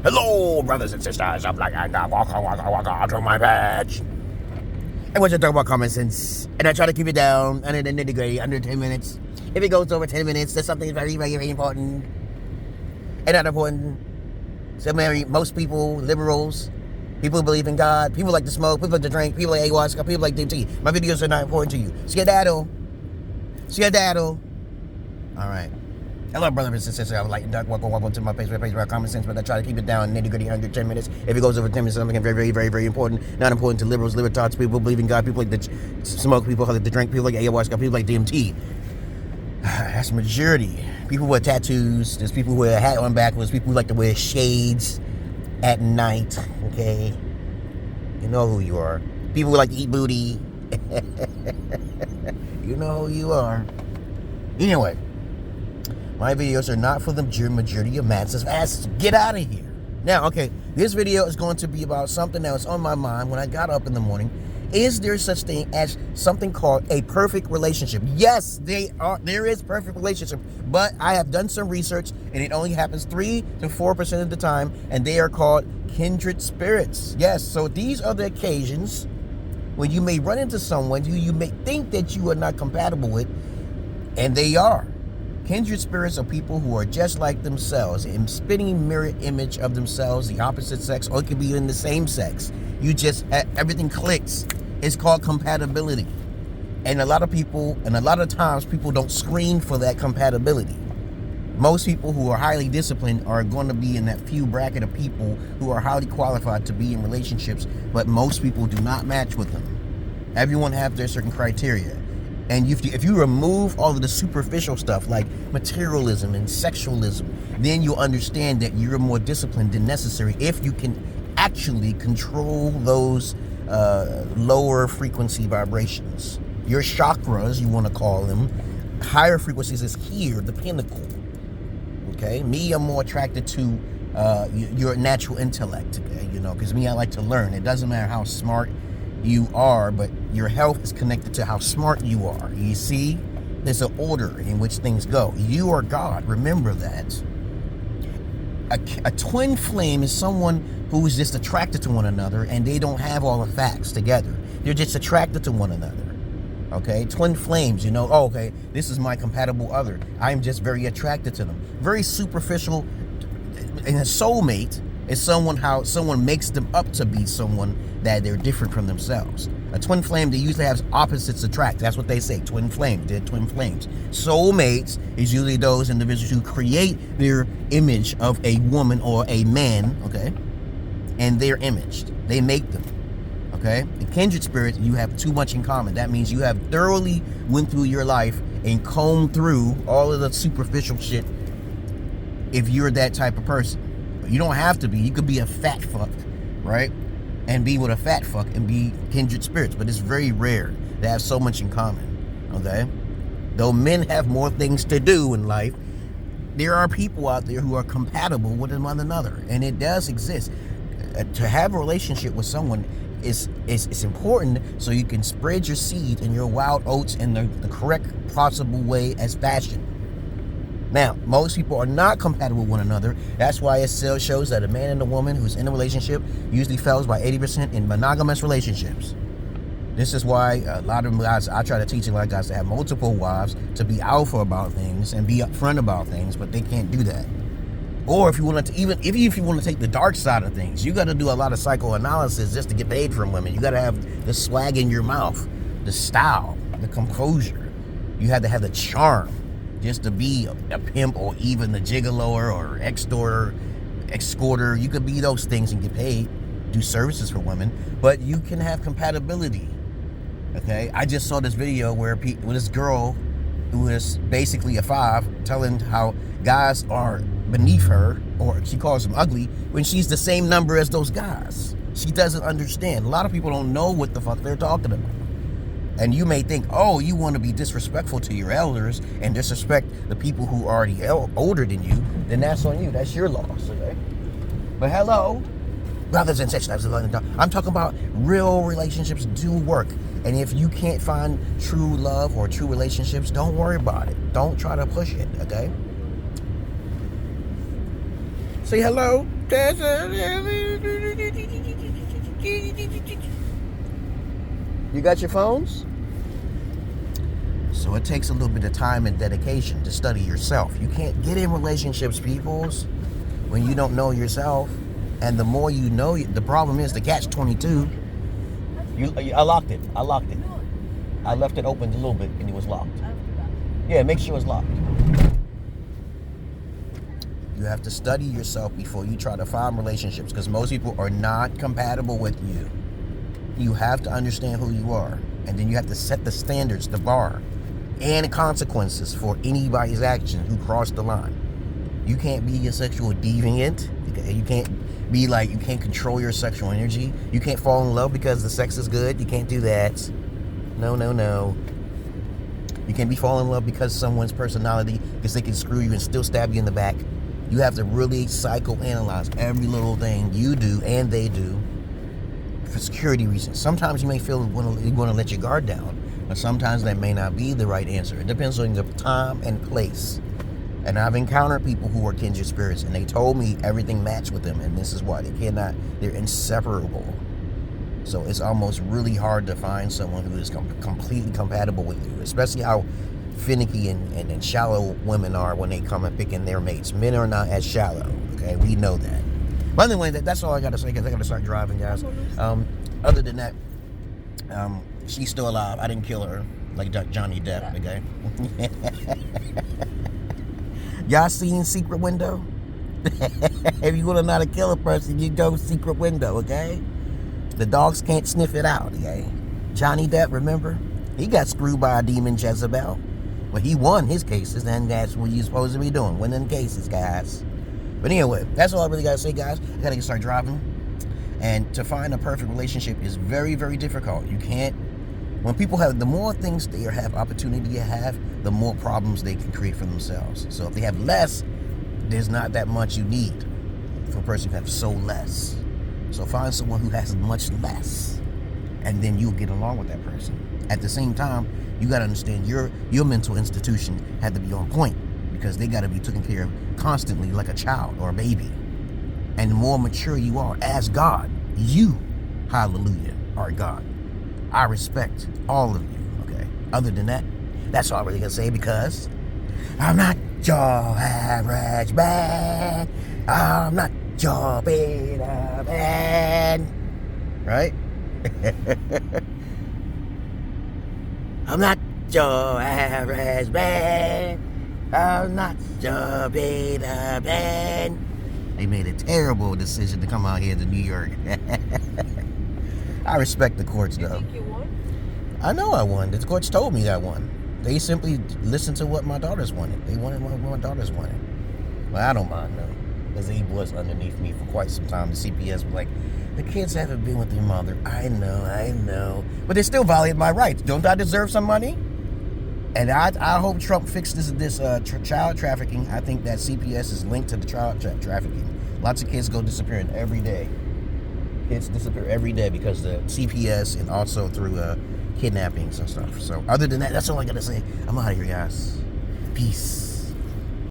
Hello, brothers and sisters. I'm like, walk to my badge. I want to talk about common sense, and I try to keep it down under the nitty-gritty, under 10 minutes. If it goes over 10 minutes, that's something very, very, very important. And not important. So, most people, liberals, people who believe in God, people like to smoke, people like to drink, people like ayahuasca, people like DMT. My videos are not important to you. Skedaddle. All right. Hello, brothers and sisters. I would like to welcome to my page about common sense, but I try to keep it down nitty-gritty under 10 minutes. If it goes over 10 minutes, something very, very, very, very important. Not important to liberals, libertards, people who believe in God, people like to smoke, people like to drink, people like ayahuasca, people like DMT. That's the majority. People with tattoos. There's people who wear a hat on backwards. People who like to wear shades at night. Okay, you know who you are. People who like to eat booty. You know who you are. Anyway, my videos are not for the majority of massive asses. Get out of here. Now, okay, this video is going to be about something that was on my mind when I got up in the morning. Is there such thing as something called a perfect relationship? Yes, there is perfect relationship, but I have done some research and it only happens 3 to 4% of the time, and they are called kindred spirits. Yes, so these are the occasions when you may run into someone who you may think that you are not compatible with, and they are. Kindred spirits are people who are just like themselves, a spitting mirror image of themselves, the opposite sex, or it could be in the same sex. You just, everything clicks. It's called compatibility. And a lot of times people don't screen for that compatibility. Most people who are highly disciplined are going to be in that few bracket of people who are highly qualified to be in relationships, but most people do not match with them. Everyone has their certain criteria. And if you remove all of the superficial stuff like materialism and sexualism, then you'll understand that you're more disciplined than necessary if you can actually control those lower frequency vibrations. Your chakras, you want to call them, higher frequencies is here, the pinnacle. Okay? Me, I'm more attracted to your natural intellect, okay? You know, because me, I like to learn. It doesn't matter how smart you are, but your health is connected to how smart you are. You see, there's an order in which things go. You are God. Remember that. A twin flame is someone who is just attracted to one another, and they don't have all the facts together. They're just attracted to one another. Okay, twin flames. You know, oh, okay, this is my compatible other. I'm just very attracted to them. Very superficial. And a soulmate is how someone makes them up to be someone that they're different from themselves. A twin flame, they usually have opposites attract. That's what they say, twin flames. They're twin flames. Soulmates is usually those individuals who create their image of a woman or a man, okay? And they're imaged. They make them, okay? The kindred spirit, you have too much in common. That means you have thoroughly went through your life and combed through all of the superficial shit if you're that type of person. You don't have to be. You could be a fat fuck, right? And be with a fat fuck and be kindred spirits. But it's very rare to have so much in common, okay? Though men have more things to do in life, there are people out there who are compatible with one another. And it does exist. To have a relationship with someone is important so you can spread your seed and your wild oats in the correct possible way as fashion. Now, most people are not compatible with one another. That's why it still shows that a man and a woman who's in a relationship usually fails by 80% in monogamous relationships. This is why a lot of guys, I try to teach a lot of guys to have multiple wives, to be alpha about things and be upfront about things, but they can't do that. Or if you want to, even if you want to take the dark side of things, you got to do a lot of psychoanalysis just to get paid from women. You got to have the swag in your mouth, the style, the composure. You have to have the charm just to be a pimp, or even the gigolo or escorter. You could be those things and get paid, do services for women, but you can have compatibility. Okay, I just saw this video where with this girl who is basically a 5 telling how guys are beneath her, or she calls them ugly, when she's the same number as those guys. She doesn't understand. A lot of people don't know what the fuck they're talking about. And you may think, oh, you want to be disrespectful to your elders and disrespect the people who are already older than you, then that's on you. That's your loss, okay? But hello, brothers and sisters, I'm talking about real relationships do work. And if you can't find true love or true relationships, don't worry about it. Don't try to push it, okay? Say hello. You got your phones? So it takes a little bit of time and dedication to study yourself. You can't get in relationships, peoples, when you don't know yourself. And the more you know, the problem is the catch-22. I locked it. I left it open a little bit and it was locked. Yeah, make sure it's locked. You have to study yourself before you try to find relationships, because most people are not compatible with you. You have to understand who you are, and then you have to set the standards, the bar, and the consequences for anybody's action who crossed the line. You can't be a sexual deviant. You can't be like, you can't control your sexual energy. You can't fall in love because the sex is good. You can't do that. No. You can't be falling in love because someone's personality, because they can screw you and still stab you in the back. You have to really psychoanalyze every little thing you do and they do for security reasons. Sometimes you may feel you want to let your guard down, but sometimes that may not be the right answer. It depends on the time and place. And I've encountered people who are kindred spirits, and they told me everything matched with them, and this is why they're inseparable. So it's almost really hard to find someone who is completely compatible with you, especially how finicky and shallow women are when they come and picking their mates. Men are not as shallow, okay? We know that. By the way, that's all I got to say, because I got to start driving, guys. Other than that, she's still alive. I didn't kill her like Johnny Depp, okay? Y'all seen Secret Window? If you want to know how to kill a person, you go Secret Window, okay? The dogs can't sniff it out, okay? Johnny Depp, remember? He got screwed by a demon Jezebel. But he won his cases, and that's what you're supposed to be doing. Winning cases, guys. But anyway, that's all I really got to say, guys. I got to start driving. And to find a perfect relationship is very, very difficult. You can't... When people have... The more things they have opportunity to have, the more problems they can create for themselves. So if they have less, there's not that much you need for a person who has so less. So find someone who has much less, and then you'll get along with that person. At the same time, you got to understand your mental institution had to be on point, because they got to be taken care of constantly like a child or a baby. And the more mature you are as God, you, hallelujah, are God. I respect all of you, okay? Other than that, that's all I really got to say, because I'm not your average man. I'm not your beta man. Right? I'm not your average man. I'm not your beta man. They made a terrible decision to come out here to New York. I respect the courts, though. You think you won? I know I won. The courts told me that I won. They simply listened to what my daughters wanted. They wanted what my daughters wanted. Well, I don't mind, though, because he was underneath me for quite some time. The CPS was like, the kids haven't been with their mother. I know. But they still violate my rights. Don't I deserve some money? And I hope Trump fixes this child trafficking. I think that CPS is linked to the child trafficking. Lots of kids go disappearing every day. Kids disappear every day because the CPS, and also through kidnappings and stuff. So other than that, that's all I got to say. I'm out of here, guys. Peace.